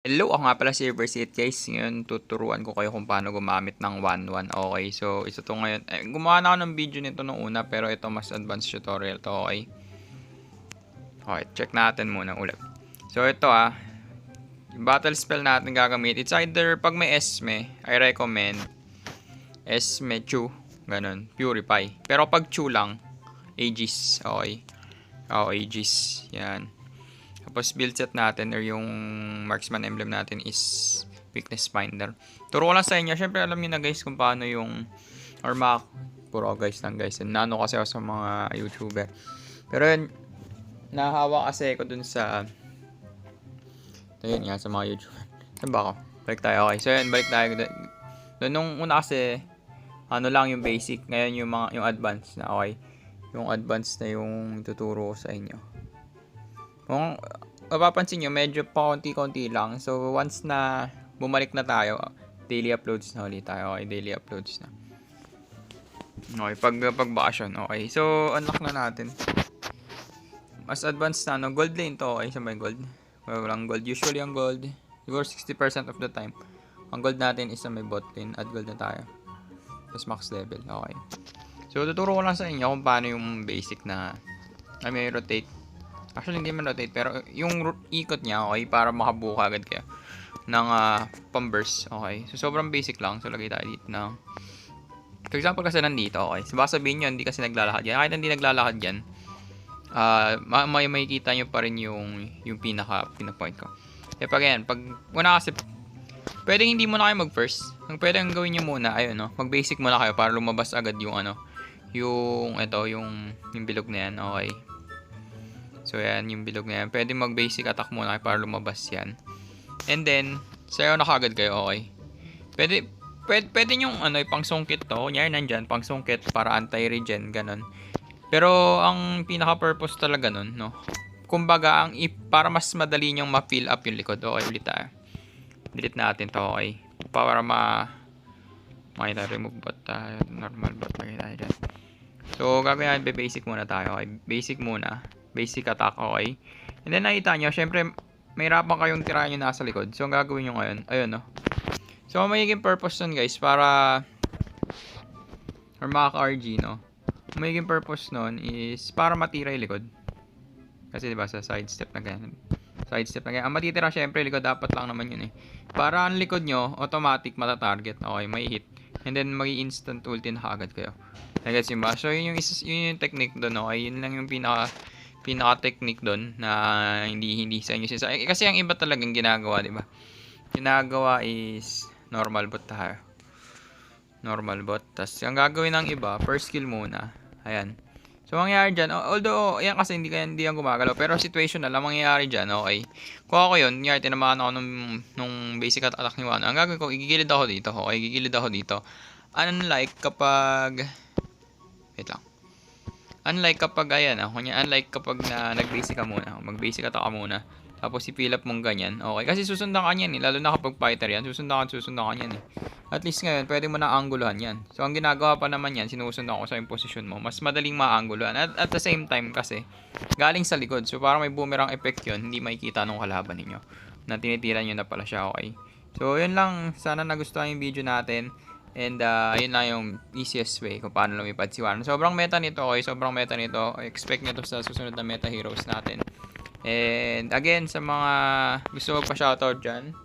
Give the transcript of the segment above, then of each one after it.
Hello, ako nga pala si Saber guys. Ngayon tuturuan ko kayo kung paano gumamit ng Wanwan. Okay, so isa to ngayon. Gumawa na ako ng video nito nung una pero ito mas advanced tutorial to. Okay, okay, check natin muna ulit. So ito yung battle spell natin gagamit. It's either pag may Esme, I recommend Esme Chu, ganun, Purify. Pero pag Chu lang, Aegis. Okay, Aegis, yan. Tapos build set natin or yung marksman emblem natin is weakness finder. Turo ko lang sa inyo. Syempre alam niyo na guys kung paano yung or puro guys lang guys. Nano kasi ako sa mga YouTuber. Pero yun, nahawa kasi ako dun sa ayun nga sa mga YouTuber. Saan ba ako? Balik tayo. Okay. So yun, balik tayo. Nung una kasi ano lang yung basic. Ngayon yung advanced na okay. Yung advanced na yung tuturo ko sa inyo. Kung mapapansin nyo, medyo paunti-konti lang. So, once na bumalik na tayo, daily uploads na ulit tayo. Okay, daily uploads na. Okay, pag-bakasyon. Okay, so, unlock na natin. Mas advanced na, no? Gold lane to. Okay, sa may gold. Walang gold. Usually, ang gold, siguro 60% of the time, ang gold natin is sa may bot lane. Add gold na tayo. Tapos max level. Okay. So, tuturo ko lang sa inyo kung paano yung basic na may rotate. Actually, hindi man rotate, pero yung ikot niya, okay, para makabuka agad kayo ng pang-burst, okay. So, sobrang basic lang. So, lagay tayo dito na. For example, kasi nandito, okay. So, baka sabihin nyo, hindi kasi naglalakad yan. Kahit hindi naglalakad yan, may makikita nyo pa rin yung pinaka-point ko. Eh, pag yan, pag muna kasi, pwedeng hindi muna kayo mag-first. Ang pwedeng gawin nyo muna, ayun, no, mag-basic muna kayo para lumabas agad yung yung bilog na yan, okay. So, yan, yung bilog na yan. Pwede mag-basic attack muna para lumabas yan. And then, sayo na kagad kayo, okay. Pwede yung pang-sungkit to. Kunyari nandyan, pang-sungkit para anti-regen, ganun. Pero, ang pinaka-purpose talaga nun, no. Kumbaga, para mas madali nyong ma-fill up yung likod. Okay, ulit tayo. Delete natin to, okay. Para makita, remove bot tayo. Normal bot makita tayo dyan. So, gagawin natin, basic muna tayo, okay. Basic muna. Basic attack, okay. And then nakita nyo, syempre, may hirapan kayong tirahan nyo nasa likod. So, ang gagawin nyo ngayon, ayun, no. So, ang magiging purpose nun, guys, para or maka-RG, no. Ang magiging purpose nun is para matira yung likod. Kasi, diba, sa sidestep na ganyan. Sidestep na ganyan. Ang matitira, syempre, likod dapat lang naman yun, eh. Para ang likod nyo, automatic matatarget. Okay, may hit. And then, mag-instant ulti na kaagad kayo. Nagets yun ba? So, yun yung technique doon, okay. Yun lang yung pinaka-technique doon na hindi sa inyo sinasabi. Kasi ang iba talagang ginagawa, di ba? Ginagawa is normal bot tayo. Normal bot. Tapos, ang gagawin ng iba, first skill muna. Ayan. So, mangyayari dyan, although, ayan kasi hindi yan gumagalaw. Pero situation na lang, mangyayari dyan, okay. Kung ako yun, nangyari, tinamaan ako nung basic attack ni Wanwan. Ang gagawin ko, igigilid ako dito, okay. Igigilid ako dito. Unlike kapag, wait lang. Unlike kapag unlike kapag nag-basic ka muna, mag-basic attack ka muna, tapos i-fill up mong ganyan, okay, kasi susundan ka niyan, lalo na kapag fighter yan, susundan ka niyan, eh. At least ngayon, pwede mo na angguluhan yan. So, ang ginagawa pa naman yan, sinusundan ko sa yung position mo, mas madaling maangguluhan. At the same time kasi, galing sa likod, so parang may boomerang effect yun, hindi makikita nung kalaban ninyo, na tinitira nyo na pala siya, okay. So, yun lang, sana nagustuhan yung video natin. And, yun lang yung easiest way kung paano lumipad si Wanwan. Sobrang meta nito, okay? Sobrang meta nito. Expect nyo to sa susunod na meta heroes natin. And, again, sa mga gusto magpa-shoutout dyan,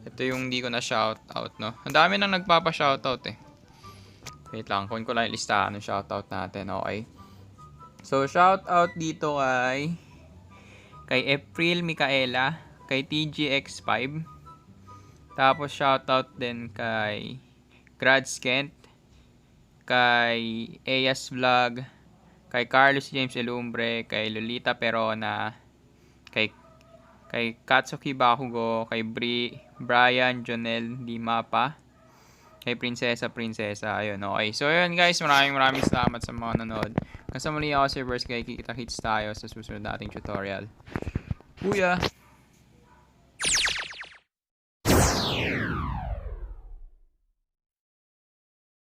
ito yung hindi ko na shoutout, no? Ang dami nang nagpapa-shoutout, eh. Wait lang, kunin ko lang yung listahan ng shoutout natin, okay? So, shoutout dito kay April Micaela, kay TGX5, tapos shoutout din kay Grads Kent, kay Eyas Vlog, kay Carlos James Elumbre, kay Lolita Perona, kay Katsuki Bakugo, kay Brian Jonel Dimapa, kay Prinsesa, ayun, okay. So, ayun guys, maraming salamat sa mga nanood. Kasi muli ako si Saber, kaya kita-kits tayo sa susunod nating tutorial. Booyah!